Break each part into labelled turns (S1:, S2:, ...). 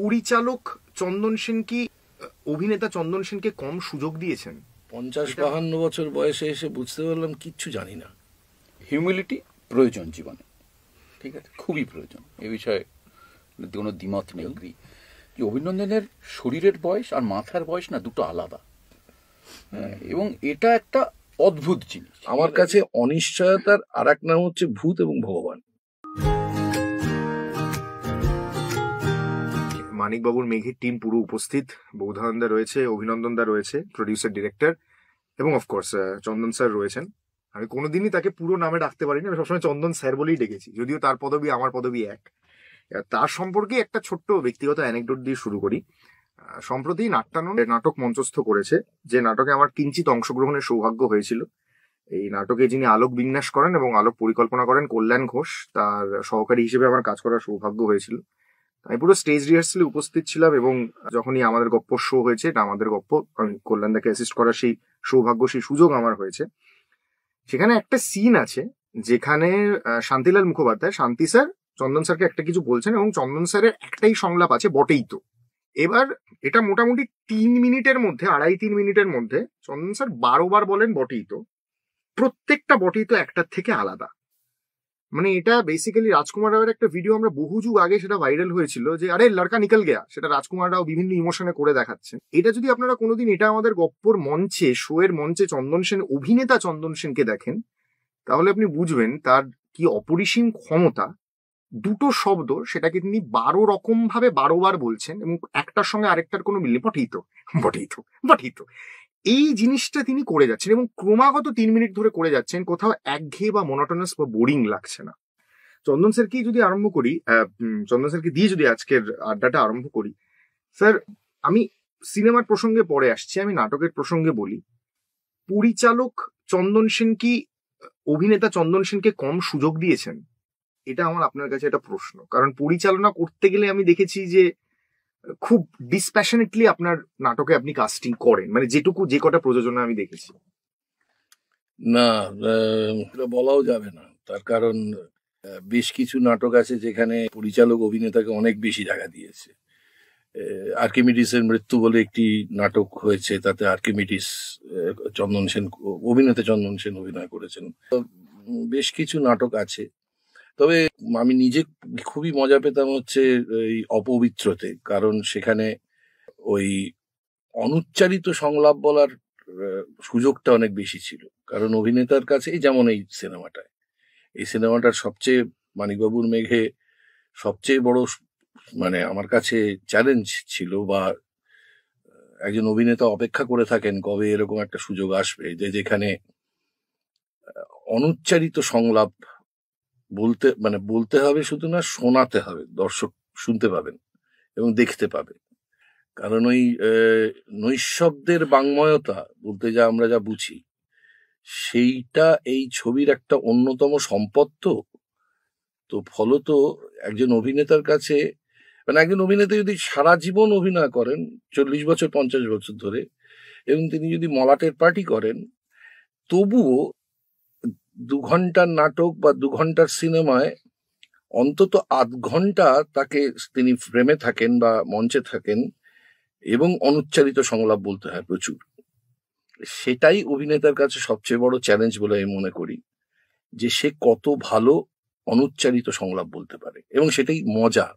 S1: পরিচালক চন্দন সেন কি অভিনেতা চন্দন সেনকে কম সুযোগ দিয়েছেন?
S2: 50-52 বছর বয়সে এসে বুঝতে পারলাম কিচ্ছু জানি না।
S3: হিউমিলিটি প্রয়োজন জীবনে, ঠিক আছে, খুবই প্রয়োজন। এ বিষয়ে কোনো দ্বিমত নেই। যে অভিনন্দনের শরীরের বয়স আর মাথার বয়স না, দুটো আলাদা। এবং এটা একটা অদ্ভুত জিনিস।
S2: আমার কাছে অনিশ্চয়তার আর এক নাম হচ্ছে ভূত এবং ভগবান।
S1: মানিকবাবুর মেঘের টিম পুরো উপস্থিত। বৌধানন্দা রয়েছে, অভিনন্দনদা রয়েছে, প্রডিউসার ডিরেক্টর, এবং অফকোর্স চন্দন স্যার রয়েছেন। আমি কোনোদিনই তাকে পুরো নামে ডাকতে পারিনি, আমি সবসময় চন্দন স্যার বলেই ডেকেছি, যদিও তার পদবি আমার পদবি এক। তার সম্পর্কে একটা ছোট্ট ব্যক্তিগত অ্যানেকডোট দিয়ে শুরু করি। সম্প্রতি নাট্যানন্দ নাটক মঞ্চস্থ করেছে, যে নাটকে আমার কিঞ্চিত অংশগ্রহণের সৌভাগ্য হয়েছিল। এই নাটকে যিনি আলোক বিন্যাস করেন এবং আলোক পরিকল্পনা করেন কল্যাণ ঘোষ, তার সহকারী হিসেবে আমার কাজ করার সৌভাগ্য হয়েছিল। আমি পুরো স্টেজ রিহার্সালে উপস্থিত ছিলাম, এবং যখনই আমাদের গপ্প শো হয়েছে, এটা আমাদের গপ্প, আমি কল্যাণদাকে অ্যাসিস্ট করার সেই সৌভাগ্য, সেই সুযোগ আমার হয়েছে। সেখানে একটা সিন আছে যেখানে শান্তিলাল মুখোপাধ্যায়, শান্তি স্যার চন্দন স্যারকে একটা কিছু বলছেন, এবং চন্দন স্যারের একটাই সংলাপ আছে, বটেই তো। এবার এটা মোটামুটি 3 মিনিটের মধ্যে, 2.5-3 মিনিটের মধ্যে চন্দন স্যার 12 বার বলেন বটেই তো। প্রত্যেকটা বটেই তো একটার থেকে আলাদা। মানে এটা বেসিক্যালি রাজকুমার রাওয়ের একটা ভিডিও, আমরা বহু যুগ আগে সেটা ভাইরাল হয়েছিল, যে আরে লড়কা নিকল গেয়া, সেটা রাজকুমার রাও বিভিন্ন ইমোশনে করে দেখাচ্ছেন। এটা যদি আপনারা কোনোদিন এটা আমাদের গপ্পর মঞ্চে, শো এর মঞ্চে চন্দন সেন, অভিনেতা চন্দন সেনকে দেখেন, তাহলে আপনি বুঝবেন তার কি অপরিসীম ক্ষমতা। দুটো শব্দ সেটাকে তিনি 12 রকম ভাবে 12 বার বলছেন, এবং একটার সঙ্গে আরেকটার কোনো মিল নেই। বটেই তো, বটেই তো, বটেই তো। এই জিনিসটা তিনি করে যাচ্ছেন, এবং ক্রমাগত 3 মিনিট ধরে করে যাচ্ছেন, কোথাও একঘেয়ে বা মনোটোনাস বা বোরিং লাগছে না। চন্দন স্যারকে যদি আরম্ভ করি, চন্দন স্যারকে দিয়ে যদি আজকের আড্ডাটা আরম্ভ করি, স্যার আমি সিনেমার প্রসঙ্গে পরে আসছি, আমি নাটকের প্রসঙ্গে বলি। পরিচালক চন্দন সেন কি অভিনেতা চন্দন সেনকে কম সুযোগ দিয়েছেন? এটা আমার আপনার কাছে একটা প্রশ্ন, কারণ পরিচালনা করতে গেলে আমি দেখেছি যে খুব ডিসপ্যাশনেটলি আপনার নাটকে আপনি কাস্টিং করেন, মানে যেটুকু যে কটা প্রযোজনা আমি দেখেছি।
S2: না, এটা বলাও যাবে না। তার কারণ বেশ কিছু নাটক আছে যেখানে পরিচালক অভিনেতাকে অনেক বেশি জায়গা দিয়েছে। আর্কিমিডিসের মৃত্যু বলে একটি নাটক হয়েছে, তাতে আর্কিমিডিস চন্দন সেন, অভিনেতা চন্দন সেন অভিনয় করেছেন। বেশ কিছু নাটক আছে, তবে আমি নিজে খুবই মজা পেতাম হচ্ছে এই অপবিত্রতে, কারণ সেখানে ওই অনুচ্চারিত সংলাপ বলার সুযোগটা অনেক বেশি ছিল। কারণ অভিনেতার কাছে, যেমন এই সিনেমাটার সবচেয়ে, মানিকবাবুর মেঘে সবচেয়ে বড় মানে আমার কাছে চ্যালেঞ্জ ছিল, বা একজন অভিনেতা অপেক্ষা করে থাকেন কবে এরকম একটা সুযোগ আসবে, যেখানে অনুচ্চারিত সংলাপ বলতে হবে শুধু না, শোনাতে হবে, দর্শক শুনতে পাবেন এবং দেখতে পাবে। কারণ ওই নৈশব্দের বাঙ্ময়তা বলতে আমরা যা বুঝি, সেইটা এই ছবির একটা অন্যতম সম্পদ। তো ফলত একজন অভিনেতার কাছে, মানে একজন অভিনেতা যদি সারা জীবন অভিনয় করেন, 40 বছর 50 বছর ধরে, এবং তিনি যদি মলাটের পার্টি করেন, তবুও 2 ঘন্টার নাটক বা 2 ঘন্টার সিনেমায় অন্তত 8 ঘন্টা তিনি ফ্রেমে থাকেন বা মঞ্চে থাকেন, এবং অনুচ্চারিত সংলাপ বলতে হয় প্রচুর। সেটাই অভিনেতার কাছে সবচেয়ে বড় চ্যালেঞ্জ বলে আমি মনে করি, যে সে কত ভালো অনুচ্চারিত সংলাপ বলতে পারে, এবং সেটাই মজা।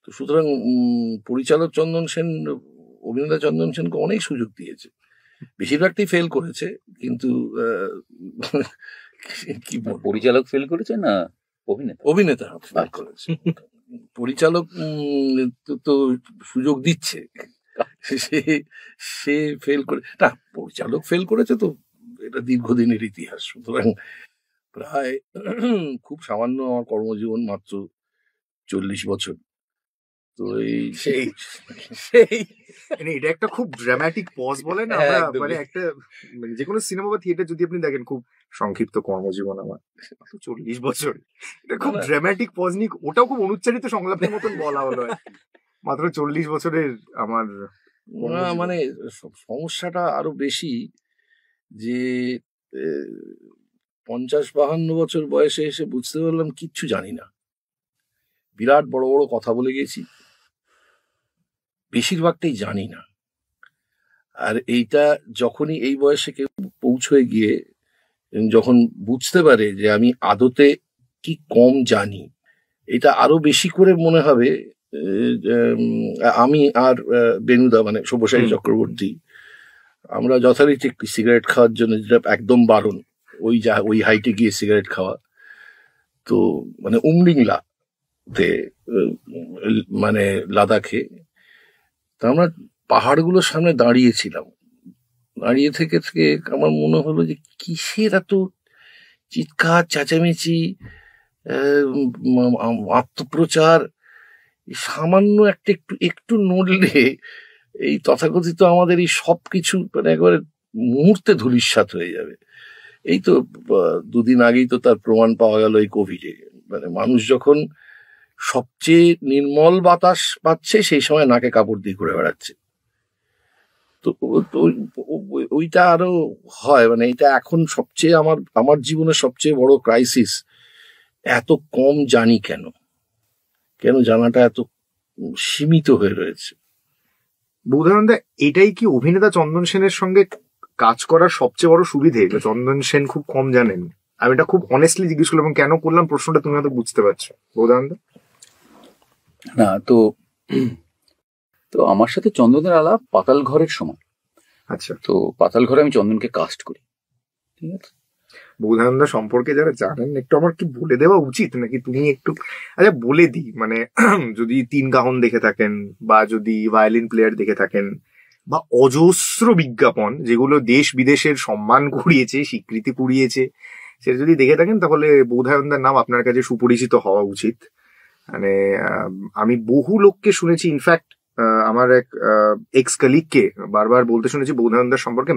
S2: তো সুতরাং পরিচালক চন্দন সেন, অভিনেতা চন্দন সেনকে অনেক সুযোগ দিয়েছে, বেশিরভাগটাই ফেল করেছে, কিন্তু কি
S3: পরিচালক ফেল করেছে না অভিনেতা
S2: ফেল করেছে। পরিচালক তো সুযোগ দিচ্ছে, সে ফেল করে না, পরিচালক ফেল করেছে, তো এটা দীর্ঘদিনের ইতিহাস। সুতরাং প্রায় খুব সামান্য, আমার কর্মজীবন মাত্র 40 বছর। তো
S1: এটা একটা খুব ড্রামাটিক পজ বলে না, আমরা মানে একটা যে কোনো সিনেমা বা থিয়েটার যদি আপনি দেখেন, খুব সংক্ষিপ্ত কর্মজীবন আমার 40 বছর, এটা খুব ড্রামাটিক পজ নিয়ে, ওটাও খুব অনুচ্চারিত সংলাপের মতন বলা হলো মাত্র 40 বছরের আমার।
S2: মানে সমস্যাটা আরো বেশি, যে 50-52 বছর বয়সে এসে বুঝতে পারলাম কিচ্ছু জানি না। বিরাট বড় বড় কথা বলে গেছি, বেশিরভাগটাই জানি না। আর এইটা যখনই এই বয়সে কেউ পৌঁছয়ে গিয়ে যখন বুঝতে পারে যে আমি আদতে কি কম জানি, এটা আরো বেশি করে মনে হবে। আমি আর বেনুদা মানে সব্যসাচী চক্রবর্তী, আমরা যথারীতি একটি সিগারেট খাওয়ার জন্য, যেটা একদম বারণ, ওই হাইটে গিয়ে সিগারেট খাওয়া, তো মানে উমলিংলাতে মানে লাদাখে, তা আমরা পাহাড়গুলোর সামনে দাঁড়িয়েছিলাম। দাঁড়িয়ে থেকে থেকে আমার মনে হলো যে কিসের এত চিৎকার চেঁচামেচি, আত্মপ্রচার, সামান্য একটু নড়লে এই তথাকথিত আমাদের এই সবকিছু মানে একবারে মুহূর্তে ধূলিসাৎ হয়ে যাবে। এই তো 2 দিন আগেই তো তার প্রমাণ পাওয়া গেল এই কোভিডে। মানে মানুষ যখন সবচেয়ে নির্মল বাতাস পাচ্ছে সেই সময় নাকে কাপড় দিয়ে ঘুরে বেড়াচ্ছে। তো ওইটা আরো হয়, মানে এটা এখন সবচেয়ে আমার জীবনের সবচেয়ে বড় ক্রাইসিস। এত কম জানি কেন জানাটা এত সীমিত হয়ে রয়েছে।
S1: বৌধানন্দা, এটাই কি অভিনেতা চন্দন সেনের সঙ্গে কাজ করার সবচেয়ে বড় সুবিধে? চন্দন সেন খুব কম জানেন। আমি এটা খুব অনেস্টলি জিজ্ঞেস করলাম, এবং কেন করলাম প্রশ্নটা তুমি হয়তো বুঝতে পারছো। বৌধানন্দা
S3: না, তো আমার সাথে চন্দনের আলাপ পাতাল ঘরের সময়।
S1: আচ্ছা,
S3: তো পাতাল ঘরে আমি চন্দনকে কাস্ট করি, ঠিক আছে।
S1: বৌধানন্দা সম্পর্কে যারা জানেন একটু আমার কি বলে দেওয়া উচিত নাকি তুমি একটু? আচ্ছা বলে দিই, মানে যদি 3 গাহন দেখে থাকেন, বা যদি ভায়োলিন প্লেয়ার দেখে থাকেন, বা অজস্র বিজ্ঞাপন যেগুলো দেশ বিদেশের সম্মান কুড়িয়েছে, স্বীকৃতি কুড়িয়েছে, সেটা যদি দেখে থাকেন, তাহলে বৌধানন্দার নাম আপনার কাছে সুপরিচিত হওয়া উচিত। মানে আমি বহু লোককে শুনেছি, ইনফ্যাক্ট আমার এক এক্স কলিগকে বারবার বলতে শুনেছি বৌধানন্দার সম্পর্কে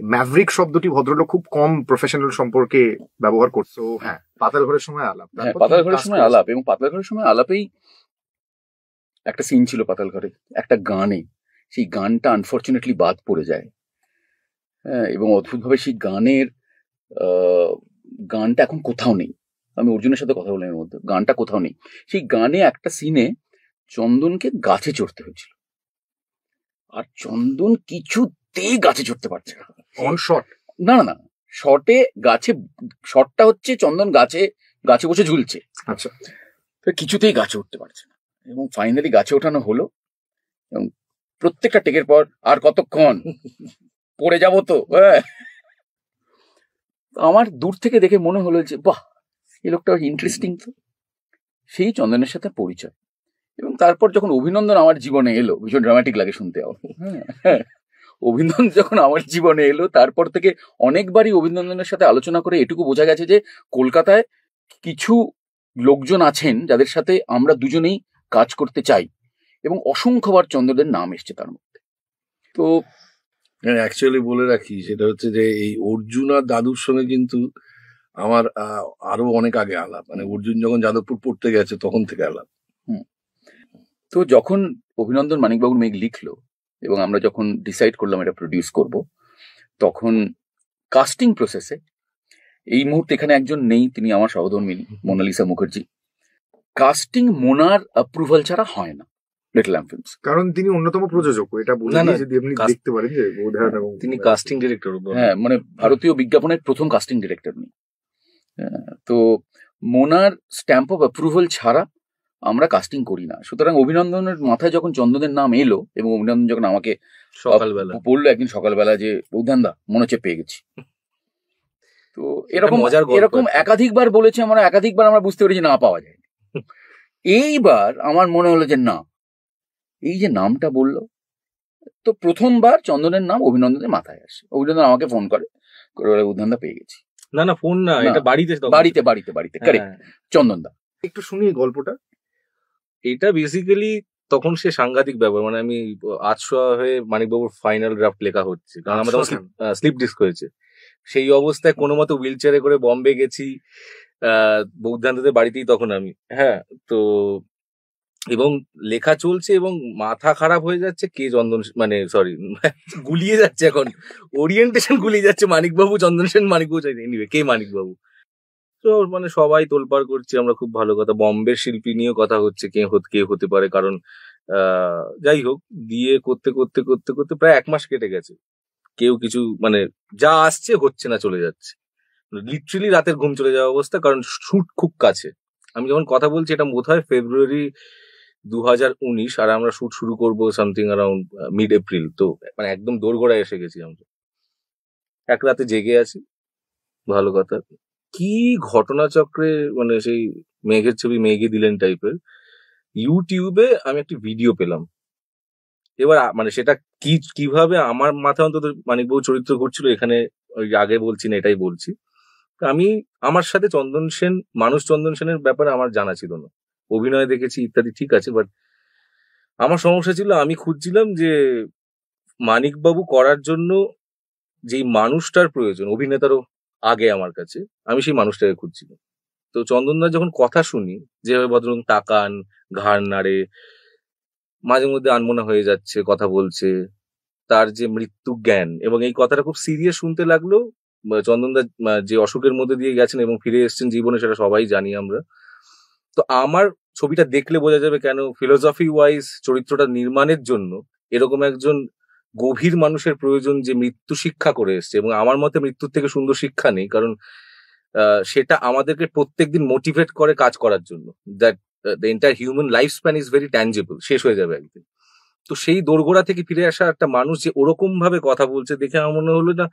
S1: ম্যাভরিক শব্দটি ভদ্রলোক খুব কম প্রফেশনাল সম্পর্কে ব্যবহার করতো। হ্যাঁ, পাতাল ঘরের সময় আলাপ।
S3: হ্যাঁ, পাতাল ঘরের সময় আলাপ, এবং পাতাল ঘরের সময় আলাপেই একটা সিন ছিল পাতাল ঘরে, একটা গানে। সেই গানটা আনফর্চুনেটলি বাদ পড়ে যায়। হ্যাঁ, এবং অদ্ভুতভাবে সেই গানটা এখন কোথাও নেই। আমি অর্জুনের সাথে কথা বললাম এর মধ্যে, গানটা কোথাও নেই। সেই গানে একটা সিনে চন্দনকে গাছে চড়তে হয়েছিল, আর চন্দন কিছুতেই গাছে চড়তে পারছে না।
S1: On shot?
S3: না, শটে শটটা হচ্ছে চন্দন গাছে বসে ঝুলছে।
S1: আচ্ছা,
S3: তো কিছুতেই গাছে উঠতে পারছে না, এবং ফাইনালি গাছে ওঠানো হলো। এবং প্রত্যেকটা টেকের পর, আর কতক্ষণ, পড়ে যাবো তো। আমার দূর থেকে দেখে মনে হলো যে বাহ, এই লোকটা ইন্টারেস্টিং। তো সেই চন্দনের সাথে পরিচয়, এবং তারপর যখন অভিনন্দন আমার জীবনে এলো, ভীষণ ড্রামাটিক লাগে শুনতে। অভিনন্দন যখন আমার জীবনে এলো, তারপর থেকে অনেকবারই অভিনন্দনের সাথে আলোচনা করে এটুকু বোঝা গেছে যে কলকাতায় কিছু লোকজন আছেন যাদের সাথে আমরা দুজনেই কাজ করতে চাই, এবং অসংখ্যবার চন্দ্রদের নাম এসছে তার মধ্যে। তো
S2: অ্যাকচুয়ালি বলে রাখি, সেটা হচ্ছে যে এই অর্জুন আর দাদুর সঙ্গে কিন্তু আমার আরো অনেক আগে আলাপ, মানে অর্জুন যখন যাদবপুর পড়তে গেছে তখন থেকে আলাপ।
S3: তো যখন অভিনন্দন মানিকবাবুর মেঘ লিখলো, এবং আমরা যখন ডিসাইড করলাম এটা প্রডিউস করব, তখন কাস্টিং প্রসেসে এই মুহূর্তে এখানে একজন নেই, তিনি আমার সহধর্মিনী মোনালিসা মুখার্জি। কাস্টিং মোনার অ্যাপ্রুভাল ছাড়া হয় না লিটল ল্যাম্প ফিল্মস,
S1: কারণ তিনি অন্যতম প্রযোজক। এটা বলে দিই, যদি আপনি দেখতে পারেন যে বোধহয়
S4: তিনি কাস্টিং ডিরেক্টর।
S3: হ্যাঁ, মানে ভারতীয় বিজ্ঞাপনের প্রথম কাস্টিং ডিরেক্টর উনি। তো মোনার স্ট্যাম্প অফ অ্যাপ্রুভাল ছাড়া আমরা কাস্টিং করি না। সুতরাং অভিনন্দনের মাথায় যখন চন্দনের নাম এলো, এবং অভিনন্দন যখন আমাকে
S4: সকালবেলা
S3: বললো একদিন সকালবেলা যে বৌধানদা মনে হচ্ছে পেয়ে গেছি, তো এরকম একাধিকবার বলেছে, একাধিকবার আমরা বুঝতে পেরেছি না, পাওয়া যায়। এইবার আমার মনে হলো যে না, এই যে নামটা বললো, তো প্রথমবার চন্দনের নাম অভিনন্দনের মাথায় আসে। অভিনন্দন আমাকে ফোন করে বৌধানদা পেয়ে গেছি।
S4: না ফোন না, এটা বাড়িতে কারেক্ট, চন্দনদা।
S1: একটু শুনি গল্পটা।
S4: এটা বেসিক্যালি তখন সে সাংঘাতিক ব্যাপার, মানে আমি আজশোয়া হয়ে মানিকবাবুর ফাইনাল ড্রাফট লেখা হচ্ছে, কারণ আমাদের স্লিপ ডিস্ক হয়েছে। সেই অবস্থায় কোনো মতো হুইল চেয়ারে করে বম্বে গেছি, বৌদ্ধান্তদের বাড়িতেই তখন আমি। হ্যাঁ, তো এবং লেখা চলছে এবং মাথা খারাপ হয়ে যাচ্ছে, কে চন্দন মানে সরি গুলিয়ে যাচ্ছে, এখন ওরিয়েন্টেশন গুলিয়ে যাচ্ছে, মানিকবাবু চন্দন সেন, মানিকবাবু চাই এনিওয়ে কে মানিকবাবু। তো মানে সবাই তোলপাড় করছে, আমরা খুব ভালো কথা, বম্বের শিল্পী নিয়েও কথা হচ্ছে কে হতে পারে, কারণ যাই হোক, দিয়ে করতে করতে করতে করতে প্রায় 1 মাস কেটে গেছে। কেউ কিছু মানে যা আসছে হচ্ছে না, চলে যাচ্ছে। লিটারালি রাতের ঘুম চলে যাওয়া অবস্থা, কারণ শুট খুব কাছে। আমি যখন কথা বলছি এটা বোধহয় ফেব্রুয়ারি 2019, আর আমরা শুট শুরু করবো সামথিং অ্যারাউন্ড মিড এপ্রিল। তো মানে একদম দোরগোড়ায় এসে গেছি আমরা। এক রাতে জেগে আছি, ভালো কথা। কি ঘটনাচক্রে, মানে সেই মেঘের ছবি মেঘে দিলেন টাইপের ইউটিউবে আমি একটি ভিডিও পেলাম। এবার মানে সেটা কিভাবে আমার মাথায় অন্তত মানিকবাবু চরিত্র ঘুরছিল, এখানে ওই আগে বলছি না, এটাই বলছি। আমি আমার সাথে চন্দন সেনের ব্যাপারে আমার জানা ছিল না। অভিনয় দেখেছি ইত্যাদি, ঠিক আছে, বাট আমার সমস্যা ছিল, আমি খুঁজছিলাম যে মানিকবাবু করার জন্য যেই মানুষটার প্রয়োজন, অভিনেতারও আগে আমার কাছে, আমি সেই মানুষটাকে খুঁজছিলাম। তো চন্দনদার যখন কথা শুনি, যেভাবে ভদ্রলোক তাকান, ঘাড় নাড়ে, মাঝে মধ্যে আনমনা হয়ে যাচ্ছে, কথা বলছে, তার যে মৃত্যু জ্ঞান, এবং এই কথাটা খুব সিরিয়াস শুনতে লাগলো। চন্দনদা যে অসুখের মধ্যে দিয়ে গেছেন এবং ফিরে এসেছেন জীবনে, সেটা সবাই জানি আমরা। তো আমার ছবিটা দেখলে বোঝা যাবে কেন ফিলোসফি ওয়াইজ চরিত্রটা নির্মাণের জন্য এরকম একজন গভীর মানুষের প্রয়োজন, যে মৃত্যু শিক্ষা করে এসছে। এবং আমার মতে মৃত্যুর থেকে সুন্দর শিক্ষা নেই, কারণ সেটা আমাদেরকে প্রত্যেকদিন মোটিভেট করে কাজ করার জন্য। That the entire human life span is very tangible, শেষ হয়ে যাবে একদিন। তো সেই দোরগোড়া থেকে ফিরে আসা একটা মানুষ যে ওরকম ভাবে কথা বলছে দেখে আমার মনে হলো না,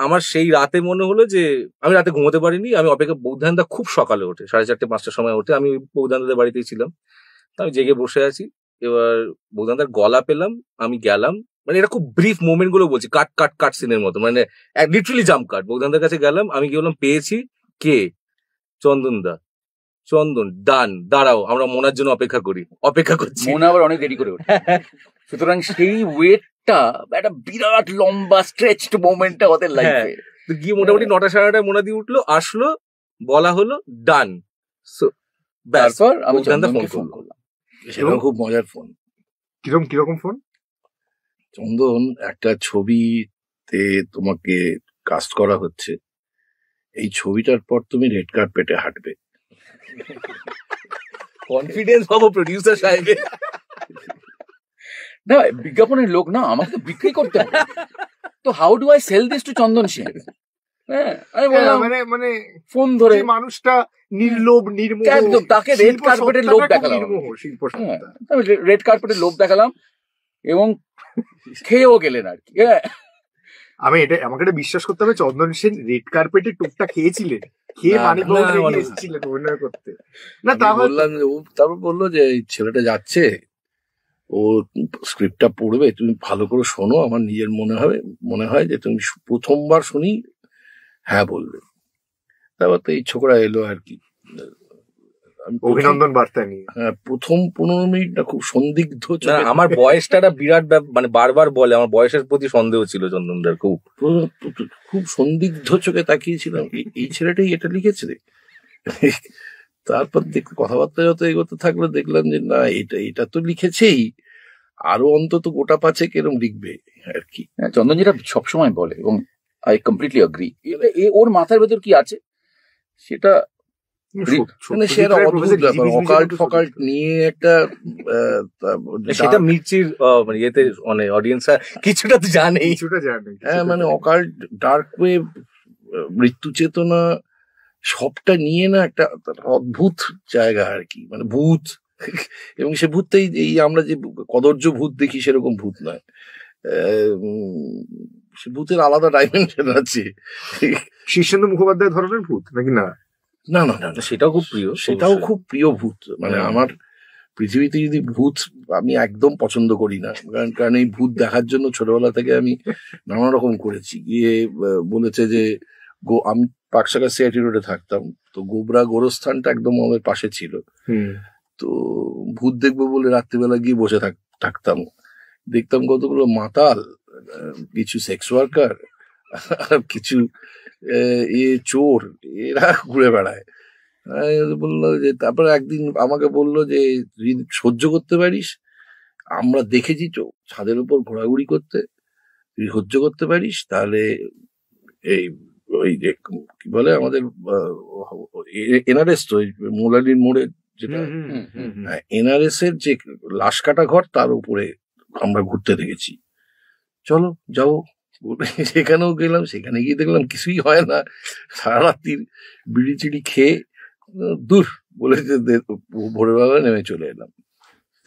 S4: আমার সেই রাতে মনে হলো যে আমি রাতে ঘুমোতে পারিনি। আমি অপেক্ষা, বৌধানদা খুব সকালে ওঠে, 4:30-5টার সময় ওঠে, আমি বৌধানদাদের বাড়িতেই ছিলাম। আমি জেগে বসে আছি, এবার বৌধানদার গলা পেলাম, আমি গেলাম, মানে এটা খুব ব্রিফ মোমেন্ট গুলো বলছি, কাট কাট কাট সিনের মতো, মানে লিটারালি জাম্প কাট। বৌধানদার কাছে গেলাম, আমি কি বললাম, পেয়েছি, কে? চন্দনদা। চন্দন, ডান, দাঁড়াও, আমরা মোনার জন্য অপেক্ষা করছি।
S3: মনে আবার অনেক দেরি করে ওঠে, সুতরাং সেই ওয়েটটা একটা বিরাট লম্বা স্ট্রেচড মোমেন্টটা ওদের লাইফে।
S4: তো গিয়ে মোটামুটি 9:30 মোনা দিয়ে উঠলো, আসলো, বলা হলো ডান।
S3: তারপর আমি
S4: চন্দনকে
S3: ফোন করলাম।
S2: সেটা খুব মজার ফোন।
S1: কিরকম ফোন?
S2: চন্দন, একটা ছবিতে তোমাকে কাস্ট করা হচ্ছে, এই ছবিটার পর তুমি রেড কার্পেটে হাঁটবে।
S4: কনফিডেন্স পাবো প্রডিউসার সাহেব।
S3: না, বিজ্ঞাপনের লোক না, আমাকে তো বিক্রি করতে হবে। তো how do I sell this to Chandan Singh? হ্যাঁ, আমি বললাম
S1: মানে
S3: ফোন ধরে
S1: মানুষটা নির্লোভ, নির্মোহ,
S3: একদম তাকে রেড কার্পেটের লোভ দেখালাম। আমি রেড কার্পেটের লোভ দেখালাম এবং খেয়েও গেলেন আর কি।
S1: আমাকে এটা বিশ্বাস করতে হবে, চন্দন সেন রেড কার্পেটে টুকটা খেয়েছিলেন, খেয়ে মানিকবাবু এসেছিলেন অভিনয় করতে। না,
S2: তারপর বললো যে এই ছেলেটা যাচ্ছে, ও স্ক্রিপ্টটা পড়বে, তুমি ভালো করে শোনো, আমার নিজের মনে হয় যে তুমি প্রথমবার শুনি হ্যাঁ বলবে। তারপর তো এই ছোকরা এলো আর কি,
S1: অভিনন্দন বার্তা নিয়ে।
S2: হ্যাঁ, প্রথম 15 মিনিটটা খুব সন্দিগ্ধ।
S4: আমার বয়সটা বিরাট মানে বারবার বলে, আমার বয়সের প্রতি সন্দেহ ছিল চন্দনদার,
S2: খুব সন্দিগ্ধ চোখে তাকিয়েছিলাম, এই ছেলেটাই এটা লিখেছে। তারপর কথাবার্তা যত এগোতে থাকলো, দেখলাম যে না, এটা তো লিখেছেই, আরো অন্তত গোটা 5 এরম লিখবে আর কি।
S3: চন্দন যেটা সবসময় বলে, এবং আই কমপ্লিটলি অ্যাগ্রি, ওর মাথার ভেতর কি আছে সেটা
S2: অকাল্ট ফকাল্ট নিয়ে একটা,
S4: সেটা মির্চির মানে ইয়েতে মানে অডিয়েন্স কিছুটা তো জানে।
S2: হ্যাঁ, মানে অকাল্ট, ডার্ক ওয়েব, মৃত্যু চেতনা, সবটা নিয়ে না একটা অদ্ভুত জায়গা আর কি, মানে ভূত। এবং সে ভূতটাই এই আমরা যে কদর্য ভূত দেখি সেরকম ভূত নয়, সে ভূতের আলাদা ডাইমেনশন আছে।
S1: শীর্ষেন্দু মুখোপাধ্যায় ধরনের ভূত নাকি? না,
S4: সেটাও খুব প্রিয় ভূত। মানে আমার
S2: পৃথিবীতে যদি ভূত, আমি একদম পছন্দ করি না, কারণ এই ভূত দেখার জন্য ছোটবেলা থেকে আমি নানা রকম করেছি। গিয়ে বলেছে যে আমি পাকশাখা সিআইটি রোডে থাকতাম, তো গোবরা গোরস্থানটা একদম আমার পাশে ছিল। তো ভূত দেখবো বলে রাত্রিবেলা গিয়ে বসে থাকতাম, দেখতাম কতগুলো মাতাল, কিছু সেক্স ওয়ার্কার, কিছু চোর, এরা ঘুরে বেড়ায়। বললো যে, তারপরে একদিন আমাকে বললো যে সহ্য করতে পারিস, আমরা দেখেছি ছাদের উপর ঘোরাঘুরি করতে, তুই সহ্য করতে পারিস, তাহলে এই ওই যে কি বলে আমাদের এনারেস্ট, ওই মোলালির মোড়ে যেটা
S3: হুম।
S2: এনআরএস এর যে লাশ কাটা ঘর তার উপরে আমরা ঘুরতে দেখেছি। চলো যাও বলে সেখানেও গেলাম, সেখানে গিয়ে দেখলাম কিছুই হয় না, সারা রাত্রির বিড়ি চিড়ি খেয়ে দূর বলে ভোরবেলা নেমে চলে এলাম।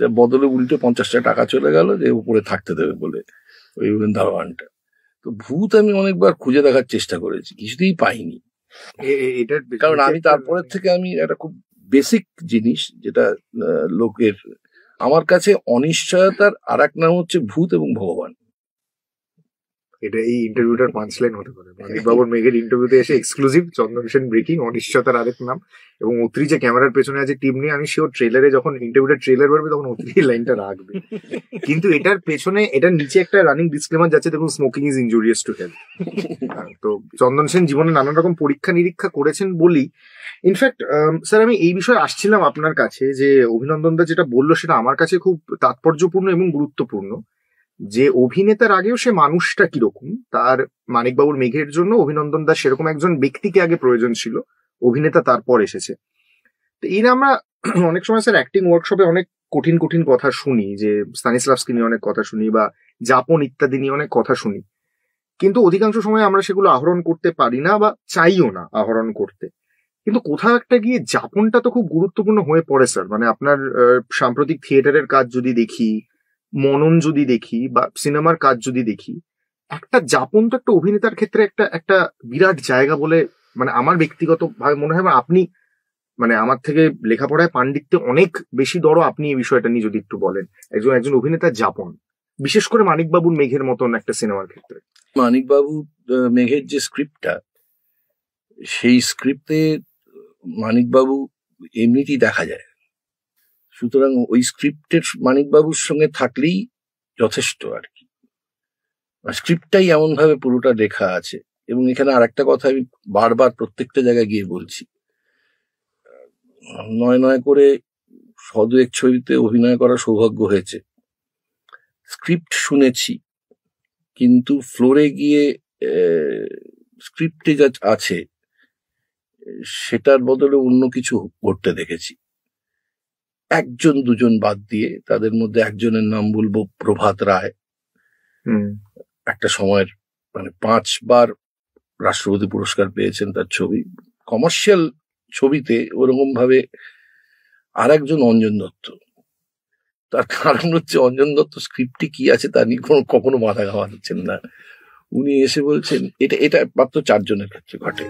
S2: বদলে উল্টে 50টা টাকা চলে গেল যে উপরে থাকতে দেবে বলে ওই দারোয়ানটা। তো ভূত আমি অনেকবার খুঁজে দেখার চেষ্টা করেছি, কিছুতেই পাইনি।
S1: এটার
S2: কারণ আমি তারপরের থেকে আমি একটা খুব বেসিক জিনিস যেটা লোকের, আমার কাছে অনিশ্চয়তার আর এক নাম হচ্ছে ভূত এবং ভগবান।
S1: এটা এই ইন্টারভিউটার পাঁচলাইন হতে পারে। মানিক বাবুর মেঘের ইন্টারভিউতে এসে এক্সক্লুসিভ চন্দন সেন ব্রেকিং অনিশ্চয়তার আরেক নাম। এবং অত্রি যে ক্যামেরার পেছনে আছে টিম নিয়ে, আমি শিওর ট্রেলারে যখন ইন্টারভিউটার ট্রেলার বেরবে তখন অত্রি এই লাইনটা রাখবে। কিন্তু এটার পেছনে, এটার নিচে একটা রানিং ডিসক্লেমার যাচ্ছে, দেখুন, smoking is injurious to health. তো চন্দন সেন জীবনে নানান রকম পরীক্ষা নিরীক্ষা করেছেন বলি। ইনফ্যাক্ট স্যার, আমি এই বিষয়ে আসছিলাম আপনার কাছে, যে অভিনন্দন দা যেটা বললো সেটা আমার কাছে খুব তাৎপর্যপূর্ণ এবং গুরুত্বপূর্ণ। যে অভিনেতার আগেও সে মানুষটা কিরকম, তার মানিকবাবুর মেঘের জন্য অভিনন্দন দাস সেরকম একজন ব্যক্তিকে আগে প্রয়োজন ছিল, অভিনেতা তারপর এসেছে। তো এই আমরা অনেক সময় স্যার অ্যাক্টিং ওয়ার্কশপে অনেক কঠিন কঠিন কথা শুনি, যে স্তানিস্লাভস্কি নিয়ে অনেক কথা শুনি বা জাপন ইত্যাদি নিয়ে অনেক কথা শুনি, কিন্তু অধিকাংশ সময় আমরা সেগুলো আহরণ করতে পারি না বা চাইও না আহরণ করতে। কিন্তু কোথাও একটা গিয়ে জাপনটা তো খুব গুরুত্বপূর্ণ হয়ে পড়ে স্যার। মানে আপনার সাম্প্রতিক থিয়েটারের কাজ যদি দেখি, মনন যদি দেখি, বা সিনেমার কাজ যদি দেখি, একটা যাপন তো একটা অভিনেতার ক্ষেত্রে একটা একটা বিরাট জায়গা বলে মানে আমার ব্যক্তিগত ভাবে মনে হয়। আপনি মানে আমার থেকে লেখাপড়ায় পাণ্ডিত্যে অনেক বেশি দড়, আপনি এই বিষয়টা নিয়ে যদি একটু বলেন, একজন অভিনেতার যাপন, বিশেষ করে মানিকবাবুর মেঘের মতন একটা সিনেমার ক্ষেত্রে।
S2: মানিকবাবু মেঘের যে স্ক্রিপ্টটা, সেই স্ক্রিপ্টে মানিকবাবু এমনিতেই দেখা যায়, সুতরাং ওই স্ক্রিপ্টের মানিকবাবুর সঙ্গে থাকলেই যথেষ্ট আর কি। স্ক্রিপ্টটাই এমন ভাবে পুরোটা লেখা আছে। এবং এখানে আর একটা কথা আমি বারবার প্রত্যেকটা জায়গায় গিয়ে বলছি, নয় করে এক ছবিতে অভিনয় করার সৌভাগ্য হয়েছে, স্ক্রিপ্ট শুনেছি, কিন্তু ফ্লোরে গিয়ে স্ক্রিপ্টে যা আছে সেটার বদলে অন্য কিছু ঘটতে দেখেছি। একজন দুজন বাদ দিয়ে, তাদের মধ্যে একজনের নাম বলবো, প্রভাত রায়। একটা সময়ের মানে 5 বার রাষ্ট্রপতি পুরস্কার পেয়েছেন তার ছবি, কমার্শিয়াল ছবিতে ওরকম ভাবে। আর একজন অঞ্জন দত্ত। তার কারণ হচ্ছে অঞ্জন দত্ত স্ক্রিপ্টে কি আছে তা নিয়ে কখনো মাথা ঘামাচ্ছেন না। উনি এসে বলছেন, এটা মাত্র 4 জনের ক্ষেত্রে ঘটে।